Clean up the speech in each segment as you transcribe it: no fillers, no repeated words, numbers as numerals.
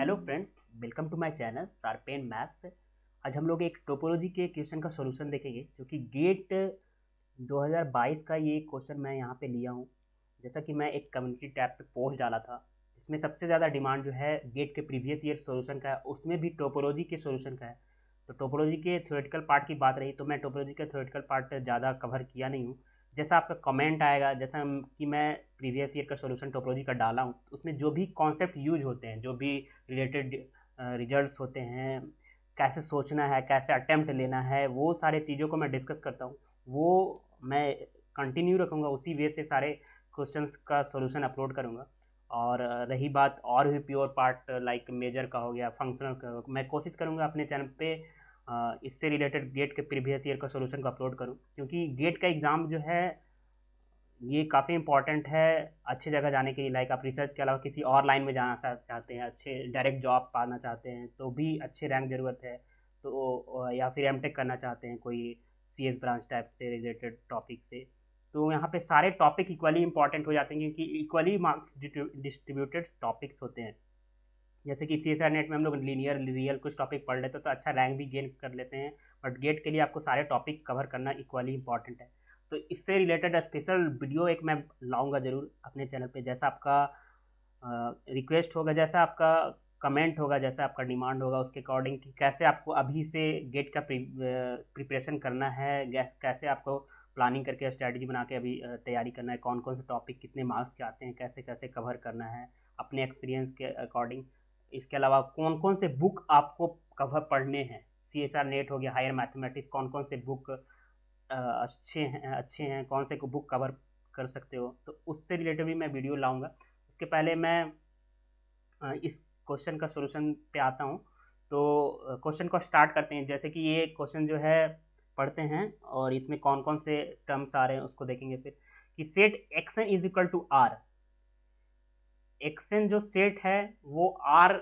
Hello friends, welcome to my channel sharpen maths. आज हम लोग एक टोपोलॉजी के क्वेश्चन का सॉल्यूशन देखेंगे जो कि गेट 2022 का ये क्वेश्चन मैं यहाँ पे लिया हूँ। जैसा कि मैं एक कम्युनिटी टैब पे पोस्ट डाला था, इसमें सबसे ज़्यादा डिमांड जो है गेट के प्रीवियस ईयर सॉल्यूशन का है, उसमें भी टोपोलॉजी के सॉल्यूशन का है। तो टोपोलॉजी के थ्योरेटिकल पार्ट की बात रही तो मैं टोपोलॉजी का थ्योरेटिकल पार्ट ज़्यादा कवर किया नहीं हूँ। जैसा आपका कमेंट आएगा, जैसा कि मैं प्रीवियस ईयर का सॉल्यूशन टोपोलॉजी का डाला हूँ, उसमें जो भी कॉन्सेप्ट यूज होते हैं, जो भी रिलेटेड रिजल्ट्स होते हैं, कैसे सोचना है, कैसे अटेम्प्ट लेना है, वो सारे चीज़ों को मैं डिस्कस करता हूँ। वो मैं कंटिन्यू रखूँगा, उसी वे से सारे क्वेश्चंस का सॉल्यूशन अपलोड करूँगा। और रही बात और भी प्योर पार्ट लाइक मेजर का हो गया, फंक्शनल का, मैं कोशिश करूँगा अपने चैनल पे इससे रिलेटेड गेट के प्रीवियस ईयर का सॉल्यूशन को अपलोड करूँ, क्योंकि गेट का एग्ज़ाम जो है ये काफ़ी इंपॉर्टेंट है अच्छी जगह जाने के लिए। लाइक आप रिसर्च के अलावा किसी और लाइन में जाना चाहते हैं, अच्छे डायरेक्ट जॉब पाना चाहते हैं तो भी अच्छे रैंक ज़रूरत है। तो या फिर एमटेक करना चाहते हैं कोई सीएस ब्रांच टाइप से रिलेटेड टॉपिक से, तो यहाँ पे सारे टॉपिक इक्वली इंपॉर्टेंट हो जाते हैं, क्योंकि इक्वली मार्क्स डिस्ट्रीब्यूटेड टॉपिक्स होते हैं। जैसे कि CSR नेट में हम लोग लीनियर रियल कुछ टॉपिक पढ़ लेते हैं तो अच्छा रैंक भी गेन कर लेते हैं, बट गेट के लिए आपको सारे टॉपिक कवर करना इक्वली इंपॉर्टेंट है। तो इससे रिलेटेड स्पेशल वीडियो एक मैं लाऊंगा ज़रूर अपने चैनल पे। जैसा आपका रिक्वेस्ट होगा, जैसा आपका कमेंट होगा, जैसा आपका डिमांड होगा, उसके अकॉर्डिंग कि कैसे आपको अभी से गेट का प्रिपरेशन करना है, कैसे आपको प्लानिंग करके स्ट्रैटेजी बना के अभी तैयारी करना है, कौन कौन से टॉपिक कितने मार्क्स के आते हैं, कैसे कैसे कवर करना है अपने एक्सपीरियंस के अकॉर्डिंग। इसके अलावा कौन कौन से बुक आपको कवर पढ़ने हैं, CSR नेट हो गया, हायर मैथमेटिक्स, कौन कौन से बुक अच्छे हैं, कौन से बुक कवर कर सकते हो, तो उससे रिलेटेड भी मैं वीडियो लाऊंगा। उसके पहले मैं इस क्वेश्चन का सॉल्यूशन पे आता हूँ। तो क्वेश्चन को स्टार्ट करते हैं। जैसे कि ये क्वेश्चन जो है पढ़ते हैं और इसमें कौन कौन से टर्म्स आ रहे हैं उसको देखेंगे फिर। कि set XN is equal to R. XN जो सेट है वो आर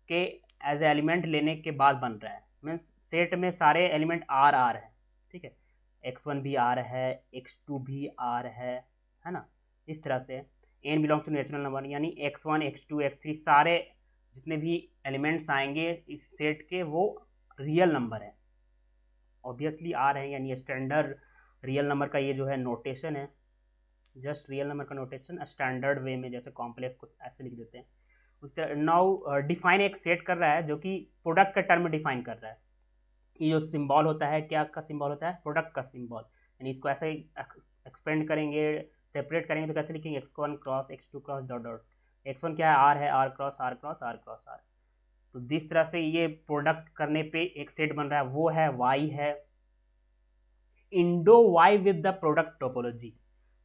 के एज एलिमेंट लेने के बाद बन रहा है। मीन्स सेट में सारे एलिमेंट आर आर है, ठीक है। x1 भी आर है, x2 भी आर है ना। इस तरह से n belongs to natural number, यानी x1 x2 x3 सारे जितने भी एलिमेंट्स आएंगे इस सेट के वो रियल नंबर है। ऑब्वियसली आर है, यानी स्टैंडर्ड रियल नंबर का ये जो है नोटेशन है, जस्ट रियल नंबर का नोटेशन स्टैंडर्ड वे में, जैसे कॉम्प्लेक्स को ऐसे लिख देते हैं। उस तरह नाउ डिफाइन एक सेट कर रहा है जो कि प्रोडक्ट का टर्म डिफाइन कर रहा है। ये जो सिंबल होता है, क्या का सिंबल होता है? प्रोडक्ट का सिंबल। यानी इसको ऐसे एक्सपेंड करेंगे, सेपरेट करेंगे तो कैसे लिखेंगे? x1 cross x2 cross dot dot. x1 क्या है? आर है, R cross R cross R cross R. तो जिस तरह से ये प्रोडक्ट करने पे एक सेट बन रहा है वो है y है। Indo y with the product topology.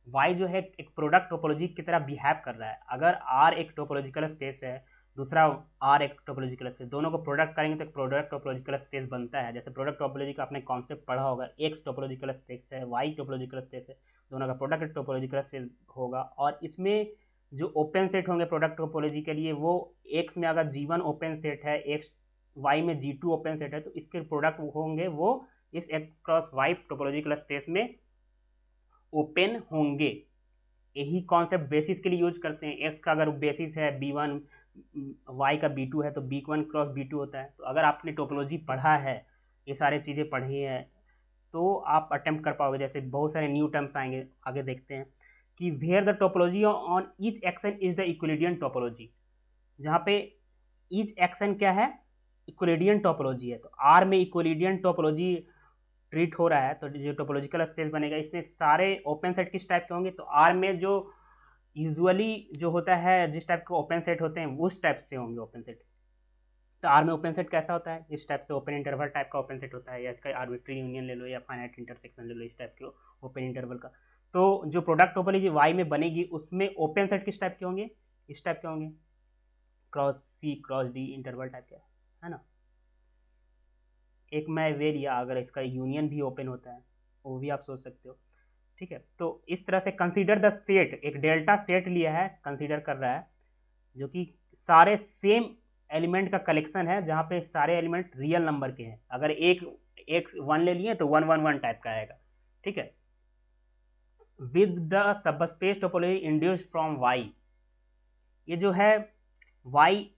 y जो है एक प्रोडक्ट टोपोलॉजी की तरह बिहेव कर रहा है। अगर r एक टोपोलॉजिकल स्पेस है, दूसरा r एक टोपोलॉजिकल स्पेस, दोनों को प्रोडक्ट करेंगे तो एक प्रोडक्ट टोपोलॉजिकल स्पेस बनता है। जैसे प्रोडक्ट टोपोलॉजी का आपने कॉन्सेप्ट पढ़ा होगा, x टोपोलॉजिकल स्पेस है, y टोपोलॉजिकल स्पेस है, दोनों का प्रोडक्ट टोपोलॉजिकल स्पेस होगा। और इसमें जो ओपन सेट होंगे प्रोडक्ट टोपोलॉजी के लिए, वो x में अगर G1 ओपन सेट है, x y में G2 ओपन सेट है, तो इसके प्रोडक्ट होंगे वो इस x cross y topological space में ओपन होंगे। यही कॉन्सेप्ट बेसिस के लिए यूज करते हैं। x का अगर बेसिस है b1, y का b2 है तो b1 क्रॉस b2 होता है। तो अगर आपने टोपोलॉजी पढ़ा है, ये सारी चीज़ें पढ़ी है, तो आप अटेम्प्ट कर पाओगे। जैसे बहुत सारे न्यू टर्म्स आएंगे, आगे देखते हैं कि where the topology on each action is the Euclidean topology. जहाँ पे ईच एक्शन क्या है? इक्विलिडियन टोपोलॉजी है। तो आर में इक्विलिडियन टोपोलॉजी ट्रीट हो रहा है, तो जो टोपोलॉजिकल स्पेस बनेगा इसमें सारे ओपन सेट किस टाइप के होंगे? तो आर में जो यूजुअली जो होता है, जिस टाइप के ओपन सेट होते हैं उस टाइप से होंगे ओपन सेट। तो आर में ओपन सेट कैसा होता है? इस टाइप से ओपन इंटरवल टाइप का ओपन सेट होता है, या इसका आर्बिट्री यूनियन ले लो या फाइनाइट इंटरसेक्शन ले लो, इस टाइप के ओपन इंटरवल का। तो जो प्रोडक्ट टोपोलॉजी वाई में बनेगी उसमें ओपन सेट किस टाइप के होंगे? इस टाइप के होंगे, क्रॉस सी क्रॉस डी इंटरवल टाइप के, है ना। एक मैं वे लिया, अगर इसका यूनियन भी ओपन होता है वो भी आप सोच सकते हो, ठीक है। तो इस तरह से कंसीडर द सेट, एक डेल्टा सेट लिया है, कंसीडर कर रहा है, जो कि सारे सेम एलिमेंट का कलेक्शन है, जहाँ पे सारे एलिमेंट रियल नंबर के हैं। अगर एक वन ले लिए तो 1 1 1 टाइप का आएगा, ठीक है। With the subspace topology induced from Y. ये जो है वाई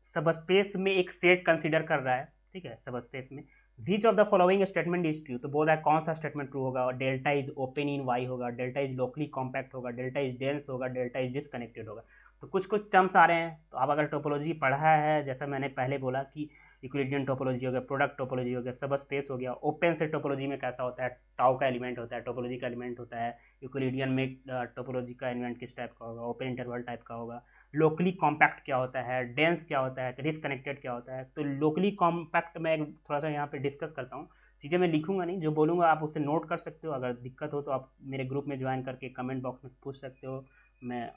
सबस्पेस में एक सेट कंसिडर कर रहा है, ठीक है, सबस्पेस में which of the following statement is true, तो बोल रहा है कौन सा स्टेटमेंट ट्रू होगा, delta is open in Y होगा, डेल्टा इज लोकली कॉम्पैक्ट होगा, डेल्टा इज डेंस होगा, डेल्टा इज डिसकनेक्टेड होगा। तो कुछ कुछ टर्म्स आ रहे हैं। तो आप अगर टोपोलॉजी पढ़ा है, जैसा मैंने पहले बोला कि यूक्लिडियन टोपोलॉजी हो गया, प्रोडक्ट टोपोलॉजी हो गया, सब स्पेस हो गया, ओपन से टोपोलॉजी में कैसा होता है, टाउ का एलिमेंट होता है, टोपोलॉजी का एलिमेंट होता है, यूक्लिडियन में टोपोलॉजी का एलिमेंट किस टाइप का होगा, ओपन इंटरवल टाइप का होगा, लोकली कॉम्पैक्ट क्या होता है, डेंस क्या होता है, डिसकनेक्टेड क्या होता है। तो लोकली कॉम्पैक्ट मैं थोड़ा सा यहाँ पे डिस्कस करता हूँ, चीज़ें मैं लिखूंगा नहीं, जो बोलूँगा आप उससे नोट कर सकते हो। अगर दिक्कत हो तो आप मेरे ग्रुप में ज्वाइन करके कमेंट बॉक्स में पूछ सकते हो, मैं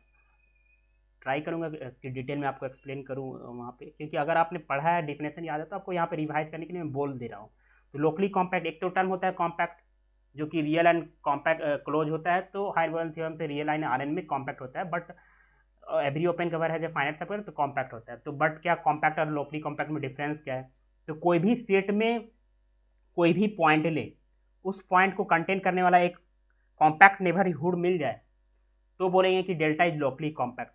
ट्राई करूँगा कि डिटेल में आपको एक्सप्लेन करूँ वहाँ पे, क्योंकि अगर आपने पढ़ा है, डेफिनेशन याद है, तो आपको यहाँ पे रिवाइज करने के लिए मैं बोल दे रहा हूँ। तो लोकली कॉम्पैक्ट एक तो टर्म होता है कॉम्पैक्ट, जो कि रियल एंड कॉम्पैक्ट क्लोज होता है। तो हाइपरबोलिक थ्योरम से रियल एंड आरएन में कॉम्पैक्ट होता है, बट एवरी ओपन कवर है जो फाइनाइट सब तो कॉम्पैक्ट होता है। तो बट क्या कॉम्पैक्ट और लोकली कॉम्पैक्ट में डिफरेंस क्या है? तो कोई भी सेट में कोई भी पॉइंट ले, उस पॉइंट को कंटेन करने वाला एक कॉम्पैक्ट नेबरहुड मिल जाए तो बोलेंगे कि delta is locally compact,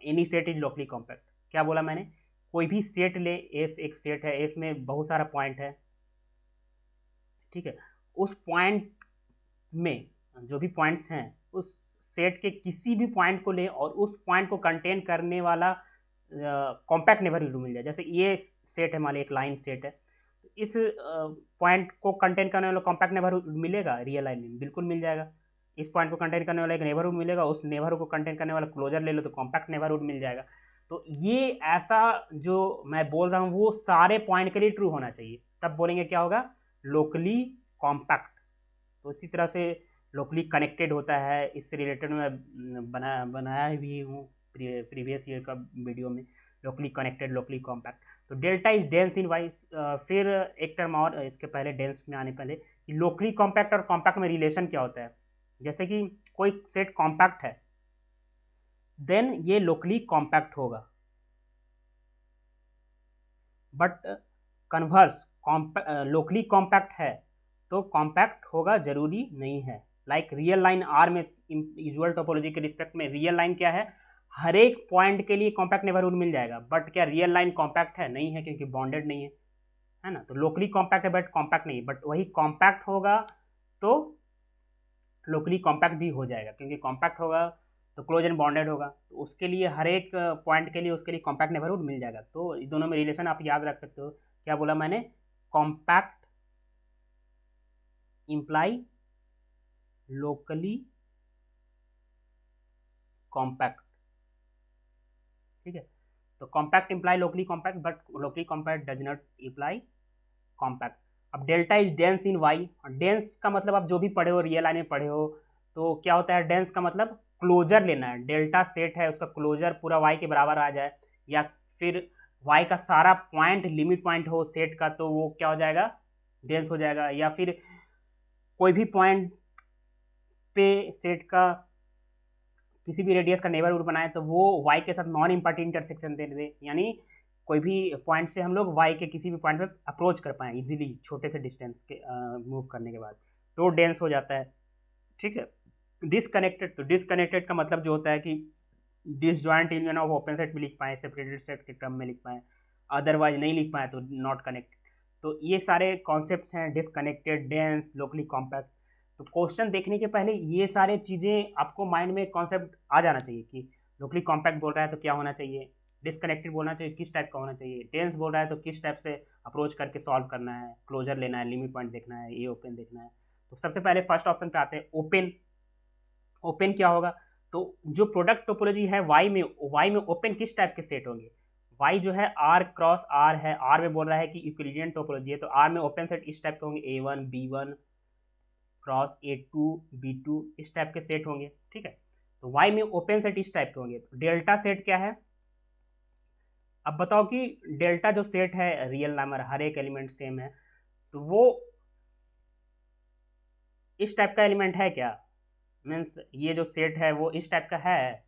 any set is locally compact. क्या बोला मैंने? कोई भी सेट ले, एस एक सेट है, एस में बहुत सारा पॉइंट है, ठीक है, उस पॉइंट में जो भी पॉइंट्स हैं उस सेट के किसी भी पॉइंट को ले और उस पॉइंट को कंटेन करने वाला कॉम्पैक्ट नेबरहुड मिल जाए। जैसे ये सेट है, मान ली एक लाइन सेट है, इस पॉइंट को कंटेन करने वाला कॉम्पैक्ट नेबरहुड मिलेगा रियल लाइन में, बिल्कुल मिल जाएगा। इस पॉइंट को कंटेन करने वाला एक नेबरहुड मिलेगा, उस नेबरहुड को कंटेन करने वाला क्लोजर ले लो तो कॉम्पैक्ट नेबरहुड मिल जाएगा। तो ये ऐसा जो मैं बोल रहा हूँ वो सारे पॉइंट के लिए ट्रू होना चाहिए, तब बोलेंगे क्या होगा, लोकली कॉम्पैक्ट। तो इसी तरह से लोकली कनेक्टेड होता है, इससे रिलेटेड मैं बनाया भी हूँ प्रीवियस ईयर का वीडियो में, लोकली कनेक्टेड, लोकली कॉम्पैक्ट। तो delta is dense in Y. फिर एक टर्म और इसके पहले, डेंस में आने पहले, कि लोकली कॉम्पैक्ट और कॉम्पैक्ट में रिलेशन क्या होता है। जैसे कि कोई सेट कॉम्पैक्ट है, देन ये लोकली कॉम्पैक्ट होगा, बट कन्वर्स लोकली कॉम्पैक्ट है तो कॉम्पैक्ट होगा जरूरी नहीं है। लाइक रियल लाइन आर में यूजुअल टोपोलॉजी के रिस्पेक्ट में रियल लाइन क्या है, हर एक पॉइंट के लिए कॉम्पैक्ट नेबरहुड मिल जाएगा, बट क्या रियल लाइन कॉम्पैक्ट है? नहीं है, क्योंकि बॉन्डेड नहीं है ना। तो लोकली कॉम्पैक्ट है बट कॉम्पैक्ट नहीं, बट वही कॉम्पैक्ट होगा तो लोकली कॉम्पैक्ट भी हो जाएगा, क्योंकि कॉम्पैक्ट होगा तो क्लोज एंड बॉन्डेड होगा, तो उसके लिए हर एक पॉइंट के लिए उसके लिए कॉम्पैक्ट नेबरहुड मिल जाएगा। तो दोनों में रिलेशन आप याद रख सकते हो। क्या बोला मैंने? कॉम्पैक्ट इंप्लाई लोकली कॉम्पैक्ट, ठीक है। तो compact imply locally compact, but locally compact does not imply compact. अब delta is dense in Y. Dense का मतलब आप जो भी पढ़े हो, रियल लाइन में पढ़े हो, तो क्या होता है डेंस का मतलब क्लोजर लेना है। डेल्टा सेट है, उसका क्लोजर पूरा वाई के बराबर आ जाए, या फिर वाई का सारा पॉइंट लिमिट पॉइंट हो सेट का, तो वो क्या हो जाएगा, डेंस हो जाएगा। या फिर कोई भी पॉइंट पे सेट का किसी भी रेडियस का नेबरहुड बनाए तो वो वाई के साथ नॉन इम्पार्टेंट इंटरसेक्शन दे दे, यानी कोई भी पॉइंट से हम लोग वाई के किसी भी पॉइंट पे अप्रोच कर पाएँ इजीली, छोटे से डिस्टेंस के मूव करने के बाद, तो डेंस हो जाता है, ठीक है। डिसकनेक्टेड, तो डिसकनेक्टेड का मतलब जो होता है कि disjoint union of open set में लिख पाएँ, सेपरेटेड सेट के टर्म में लिख पाएँ, अदरवाइज नहीं लिख पाए तो नॉट कनेक्टेड। तो ये सारे कॉन्सेप्ट्स हैं, डिसकनेक्टेड, डेंस, लोकली कॉम्पैक्ट। तो क्वेश्चन देखने के पहले ये सारे चीज़ें आपको माइंड में कॉन्सेप्ट आ जाना चाहिए कि लोकली कॉम्पैक्ट बोल रहा है तो क्या होना चाहिए, डिसकनेक्टेड बोलना चाहिए किस टाइप का होना चाहिए, डेंस बोल रहा है तो किस टाइप से अप्रोच करके सॉल्व करना है, क्लोजर लेना है, लिमिट पॉइंट देखना है, ये ओपन देखना है। तो सबसे पहले फर्स्ट ऑप्शन पे आते हैं, ओपन। ओपन क्या होगा? तो जो प्रोडक्ट टोपोलॉजी है वाई में ओपन किस टाइप के सेट होंगे? वाई जो है आर क्रॉस आर है, आर में बोल रहा है कि यूक्लिडियन टोपोलॉजी है, तो आर में ओपन सेट इस टाइप के होंगे, A1 B1 cross A2 B2, इस टाइप के सेट होंगे, ठीक है। तो वाई में ओपन सेट इस टाइप के होंगे। तो डेल्टा सेट क्या है? अब बताओ कि डेल्टा जो सेट है रियल नंबर, हर एक एलिमेंट सेम है, तो वो इस टाइप का एलिमेंट है क्या? मीन्स ये जो सेट है वो इस टाइप का है?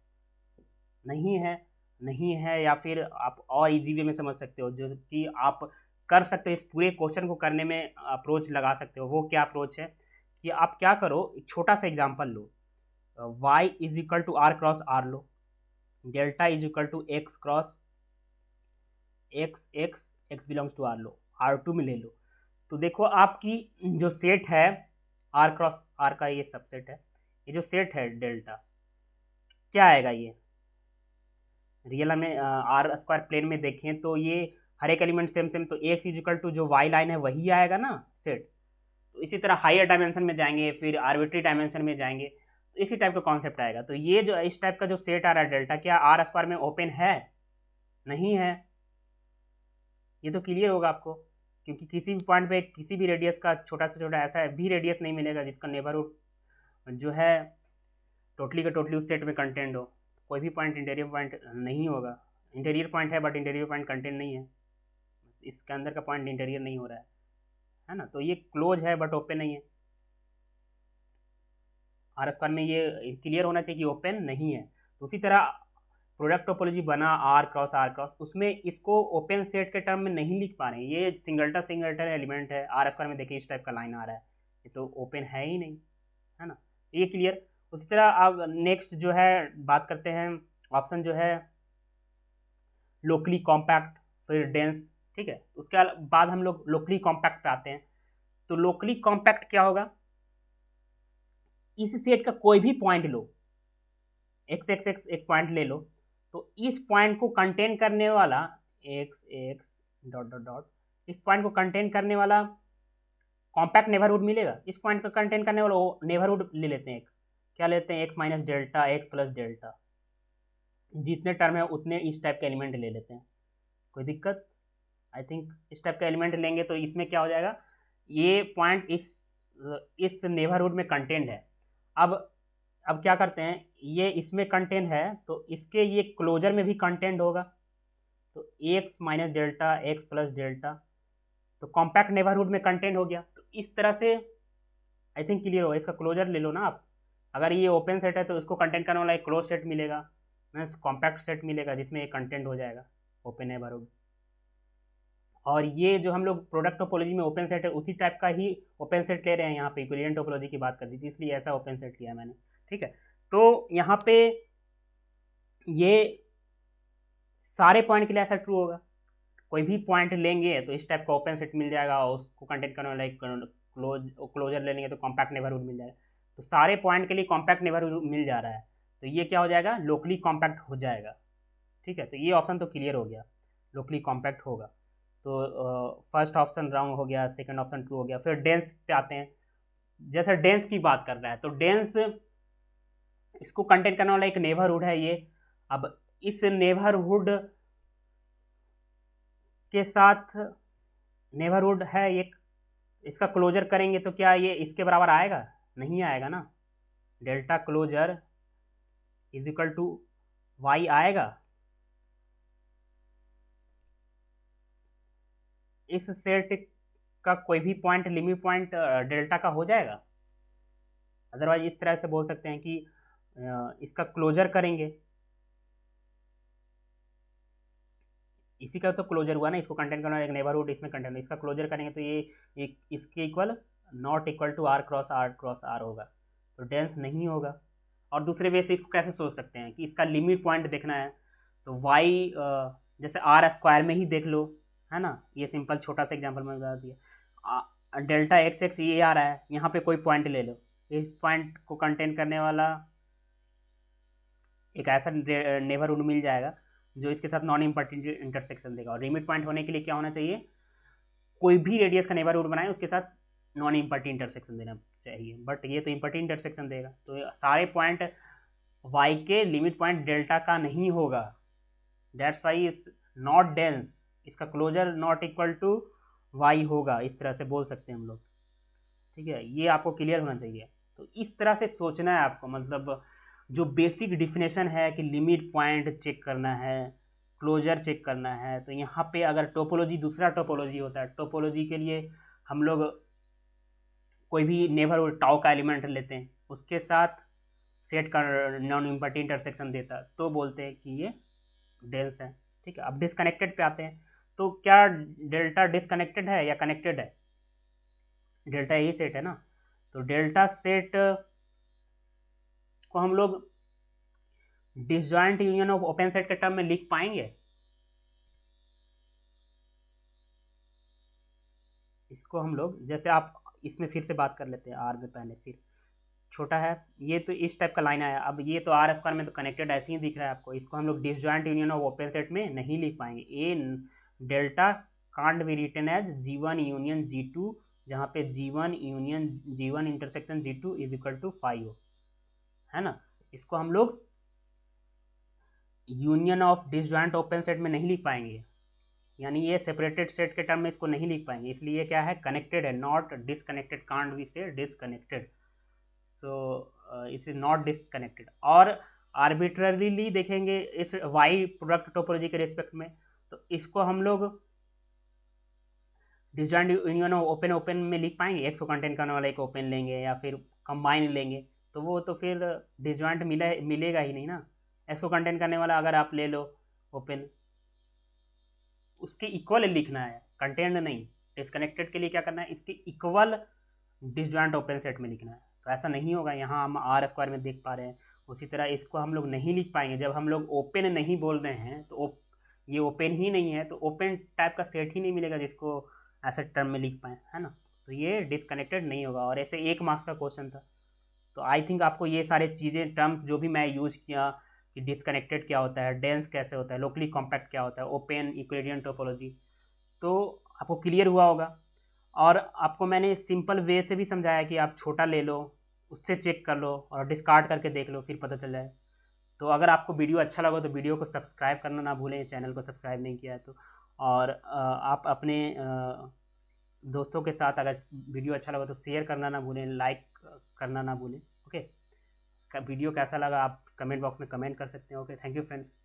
नहीं है, नहीं है। या फिर आप और इजी वे में समझ सकते हो, जो कि आप कर सकते हो, इस पूरे क्वेश्चन को करने में अप्रोच लगा सकते हो। वो क्या अप्रोच है कि आप क्या करो, एक छोटा सा एग्जांपल लो, y is equal to R cross R लो, delta is equal to X cross X X X belongs to R लो, R2 में ले लो, तो देखो आपकी जो सेट है आर क्रॉस आर का ये सबसेट है, ये जो सेट है डेल्टा क्या आएगा, ये रियल में आर स्क्वायर प्लेन में देखें तो ये हर एक एलिमेंट सेम सेम, तो एक्स इजिकल टू जो वाई लाइन है वही आएगा ना सेट। तो इसी तरह हायर डायमेंशन में जाएंगे, फिर आर्बिट्री डायमेंशन में जाएंगे, तो इसी टाइप का कॉन्सेप्ट आएगा। तो ये जो इस टाइप का जो सेट आ रहा है डेल्टा, क्या आर स्क्वायर में ओपन है? नहीं है। ये तो क्लियर होगा आपको, क्योंकि किसी भी पॉइंट पे किसी भी रेडियस का छोटा से छोटा ऐसा भी रेडियस नहीं मिलेगा जिसका नेबरहुड जो है टोटली का टोटली उस सेट में कंटेंट हो। कोई भी पॉइंट इंटीरियर पॉइंट नहीं होगा, इंटीरियर पॉइंट है बट इंटीरियर पॉइंट कंटेंट नहीं है, इसके अंदर का पॉइंट इंटीरियर नहीं हो रहा है ना। तो ये क्लोज है बट ओपन नहीं है। आर स्क्वायर में ये क्लियर होना चाहिए कि ओपन नहीं है। तो उसी तरह प्रोडक्ट टोपोलॉजी बना आर क्रॉस, उसमें इसको ओपन सेट के टर्म में नहीं लिख पा रहे हैं, ये सिंगल्टन एलिमेंट है। आर स्क्वायर में देखिए इस टाइप का लाइन आ रहा है, ये तो ओपन है ही नहीं, है ना। ये क्लियर। उसी तरह अब नेक्स्ट जो है बात करते हैं ऑप्शन जो है लोकली कॉम्पैक्ट फिर डेंस, ठीक है। उसके बाद हम लोग लोकली कॉम्पैक्ट पे आते हैं। तो लोकली कॉम्पैक्ट क्या होगा, इस सेट का कोई भी पॉइंट लो, एक्स एक्स एक्स एक पॉइंट ले लो, तो इस पॉइंट को कंटेन करने वाला x x dot dot dot, इस पॉइंट को कंटेन करने वाला कॉम्पैक्ट नेबरहुड मिलेगा। इस पॉइंट को कंटेन करने वाला नेबरहुड ले लेते हैं एक, क्या लेते हैं, x minus delta x plus delta, जितने टर्म है उतने इस टाइप के एलिमेंट ले लेते हैं। कोई दिक्कत? आई थिंक इस टाइप का एलिमेंट लेंगे तो इसमें क्या हो जाएगा, ये पॉइंट इस नेबरहुड में कंटेंट है। अब क्या करते हैं, ये इसमें कंटेंट है तो इसके ये क्लोजर में भी कंटेंट होगा, तो x minus delta x plus delta, तो कॉम्पैक्ट नेबरहुड में कंटेंट हो गया। तो इस तरह से आई थिंक क्लियर होगा। इसका क्लोजर ले लो ना आप, अगर ये ओपन सेट है तो इसको कंटेंट करने वाला एक क्लोज सेट मिलेगा, मीन्स कॉम्पैक्ट सेट मिलेगा जिसमें ये कंटेंट हो जाएगा ओपन नेबरहुड। और ये जो हम लोग प्रोडक्ट टोपोलॉजी में ओपन सेट है उसी टाइप का ही ओपन सेट ले रहे हैं, यहाँ पे इक्विवेलेंट टोपोलॉजी की बात कर दी थी इसलिए ऐसा ओपन सेट किया मैंने, ठीक है। तो यहाँ पे ये सारे पॉइंट के लिए ऐसा ट्रू होगा, कोई भी पॉइंट लेंगे तो इस टाइप का ओपन सेट मिल जाएगा और उसको कंटेंट करने वाला एक क्लोजर ले लेंगे तो कॉम्पैक्ट नेबरहुड मिल जाएगा। तो सारे पॉइंट के लिए कॉम्पैक्ट नेबरहुड मिल जा रहा है, तो ये क्या हो जाएगा, लोकली कॉम्पैक्ट हो जाएगा, ठीक है। तो ये ऑप्शन तो क्लियर हो गया, लोकली कॉम्पैक्ट होगा। तो फर्स्ट ऑप्शन रॉन्ग हो गया, सेकंड ऑप्शन ट्रू हो गया। फिर डेंस पे आते हैं। जैसे डेंस की बात कर रहा है तो डेंस इसको कंटेंट करने वाला एक नेबरहुड है ये। अब इस नेबरहुड के साथ नेबरहुड है एक, इसका क्लोजर करेंगे तो क्या ये इसके बराबर आएगा? नहीं आएगा ना। Delta closure is equal to Y आएगा? इस सेट का कोई भी पॉइंट लिमिट पॉइंट डेल्टा का हो जाएगा? अदरवाइज इस तरह से बोल सकते हैं कि इसका क्लोजर करेंगे, इसी का तो क्लोजर हुआ ना, इसको कंटेंट करना एक नेबरहुड, इसमें कंटेंट, इसका क्लोजर करेंगे तो ये इसके equal not equal to R cross R होगा, तो डेंस नहीं होगा। और दूसरे वे से इसको कैसे सोच सकते हैं कि इसका लिमिट पॉइंट देखना है तो वाई जैसे आर स्क्वायर में ही देख लो, है ना। ये सिंपल छोटा सा एग्जाम्पल मैं बता दिया। डेल्टा एक्स एक्स ये आ रहा है, यहाँ पे कोई पॉइंट ले लो, इस पॉइंट को कंटेन करने वाला एक ऐसा नेबरहुड मिल जाएगा जो इसके साथ नॉन इम्पर्टेंट इंटरसेक्शन देगा। और लिमिट पॉइंट होने के लिए क्या होना चाहिए, कोई भी रेडियस का नेबरहुड बनाए उसके साथ नॉन इम्पर्टेंट इंटरसेक्शन देना चाहिए, बट ये तो इम्पर्टेंट इंटरसेक्शन देगा। तो सारे पॉइंट वाई के लिमिट पॉइंट डेल्टा का नहीं होगा, that's Y is not dense, इसका closure not equal to Y होगा, इस तरह से बोल सकते हैं हम लोग, ठीक है। ये आपको क्लियर होना चाहिए। तो इस तरह से सोचना है आपको, मतलब जो बेसिक डिफिनेशन है कि लिमिट पॉइंट चेक करना है, क्लोजर चेक करना है, तो यहाँ पे अगर टोपोलॉजी दूसरा टोपोलॉजी होता है, टोपोलॉजी के लिए हम लोग कोई भी नेबरहुड टाउ का एलिमेंट लेते हैं उसके साथ सेट का नॉन इम्पर्टेंट इंटरसेक्शन देता है तो बोलते हैं कि ये डेंस है, ठीक है। अब डिसकनेक्टेड पे आते हैं, तो क्या डेल्टा डिसकनेक्टेड है या कनेक्टेड है? डेल्टा यही सेट है ना, तो डेल्टा सेट को हम लोग disjoint union of open set के टर्म में लिख पाएंगे? इसको हम लोग, जैसे आप इसमें फिर से बात कर लेते हैं आर में पहले, फिर छोटा है ये, तो इस टाइप का लाइन आया। अब ये तो आर स्क्वायर में तो कनेक्टेड ऐसे ही दिख रहा है आपको, इसको हम लोग disjoint union of open set में नहीं लिख पाएंगे। A delta can't be written as G1 union G2, जहाँ पे G1 union G1 intersection G2 is equal to 5 हो, है ना। इसको हम लोग union of disjoint open set में नहीं लिख पाएंगे, यानी ये सेपरेटेड सेट के टर्म में इसको नहीं लिख पाएंगे, इसलिए क्या है, कनेक्टेड है, नॉट डिसकनेक्टेड, कांट बी से disconnected. So it is not disconnected. और आर्बिट्ररीली देखेंगे इस वाई प्रोडक्ट टोपोलॉजी के रिस्पेक्ट में, तो इसको हम लोग डिसजॉइंट यूनियन ओपन ओपन में लिख पाएंगे। एक्स को कंटेन करने वाला एक ओपन लेंगे या फिर कंबाइन लेंगे, तो वो तो फिर डिसजॉइंट मिलेगा ही नहीं ना। एक्स को कंटेन करने वाला अगर आप ले लो ओपन, उसके इक्वल लिखना है, कंटेंट नहीं। डिसकनेक्टेड के लिए क्या करना है, इसके इक्वल डिसजॉइंट ओपन सेट में लिखना है, तो ऐसा नहीं होगा। यहाँ हम आर स्क्वायर में देख पा रहे हैं, उसी तरह इसको हम लोग नहीं लिख पाएंगे। जब हम लोग ओपन नहीं बोल रहे हैं तो ये ओपन ही नहीं है, तो ओपन टाइप का सेट ही नहीं मिलेगा जिसको ऐसे टर्म में लिख पाए, है ना। तो ये डिसकनेक्टेड नहीं होगा, और ऐसे 1 मार्क्स का क्वेश्चन था। तो आई थिंक आपको ये सारे चीज़ें, टर्म्स जो भी मैं यूज़ किया कि डिसकनेक्टेड क्या होता है, डेंस कैसे होता है, लोकली कॉम्पैक्ट क्या होता है, ओपन यूक्लिडियन टोपोलॉजी, तो आपको क्लियर हुआ होगा। और आपको मैंने सिंपल वे से भी समझाया कि आप छोटा ले लो, उससे चेक कर लो और डिस्कार्ड करके देख लो, फिर पता चल जाए। तो अगर आपको वीडियो अच्छा लगा तो वीडियो को सब्सक्राइब करना ना भूलें, चैनल को सब्सक्राइब नहीं किया है तो। और आप अपने दोस्तों के साथ अगर वीडियो अच्छा लगा तो शेयर करना ना भूलें, लाइक करना ना भूलें। ओके, वीडियो कैसा लगा आप कमेंट बॉक्स में कमेंट कर सकते हैं। Okay, thank you friends.